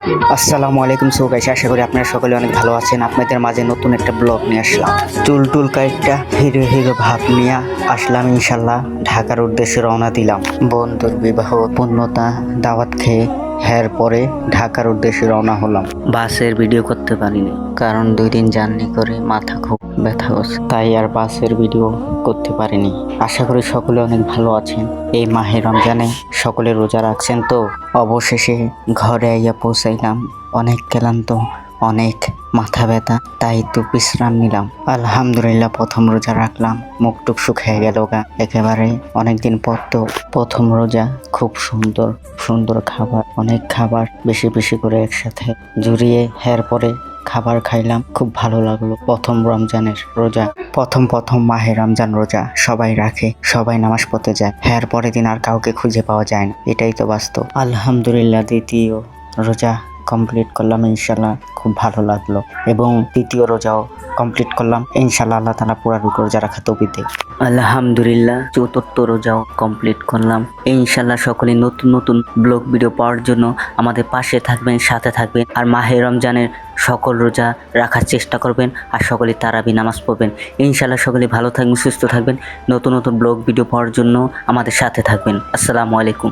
আসসালামু আলাইকুম। So guys, আশা করি আপনারা সকলে অনেক ভালো আছেন। আপনাদের মাঝে নতুন একটা ব্লগ নিয়ে আসলাম। চুল কয়েকটা হিরো হিরো ভাব নিয়ে আসলাম। ইনশাল্লাহ ঢাকার উদ্দেশ্যে রওনা দিলাম। বন্ধুর বিবাহ পূর্ণতা দাওয়াত খেয়ে পরে ঢাকার উদ্দেশ্যে রওনা হলাম। বাসের ভিডিও করতে পারিনি, কারণ 2 দিন জার্নি করে মাথা খুব ব্যথা হচ্ছে, তাই আর বাসের ভিডিও করতে পারিনি। আশা করি সকলে অনেক ভালো আছেন। এই মাহে রমজানে সকলে রোজা রাখছেন তো। অবশেষে ঘরে আইয়া পৌঁছাইলাম। অনেক ক্লান্ত, অনেক মাথা ব্যথা, তাই একটু বিশ্রাম নিলাম। আলহামদুলিল্লাহ প্রথম রোজা রাখলাম, মুখ টুক শুকিয়ে গেল গা একেবারে। অনেকদিন পর তো প্রথম রোজা। খুব সুন্দর সুন্দর খাবার, অনেক খাবার বেশি বেশি করে একসাথে জুড়িয়ে পরে খাবার খাইলাম। খুব ভালো লাগলো। প্রথম রমজানের রোজা, প্রথম মাহে রমজান রোজা সবাই রাখে, সবাই নামাজ পড়তে যায়। পরের দিন আর কাউকে খুঁজে পাওয়া যায় না, এটাই তো বাস্তব। আলহামদুলিল্লাহ দ্বিতীয় রোজা কমপ্লিট করলাম, ইনশাল্লাহ খুব ভালো লাগলো। এবং তৃতীয় রোজাও কমপ্লিট করলাম, ইনশাল্লাহ আল্লাহ তাআলা পুরা রোজা রাখা তৌফিক দেয়। আলহামদুলিল্লাহ চতুর্থ রোজাও কমপ্লিট করলাম। ইনশাল্লাহ সকলে নতুন নতুন ব্লগ ভিডিও পাওয়ার জন্য আমাদের পাশে থাকবেন, সাথে থাকবেন। আর মাহে রমজানের সকল রোজা রাখার চেষ্টা করবেন, আর সকলে তারাবি নামাজ পড়বেন। ইনশাল্লাহ সকলে ভালো থাকবেন, সুস্থ থাকবেন। নতুন নতুন ব্লগ ভিডিও পাওয়ার জন্য আমাদের সাথে থাকবেন। আসসালামু আলাইকুম।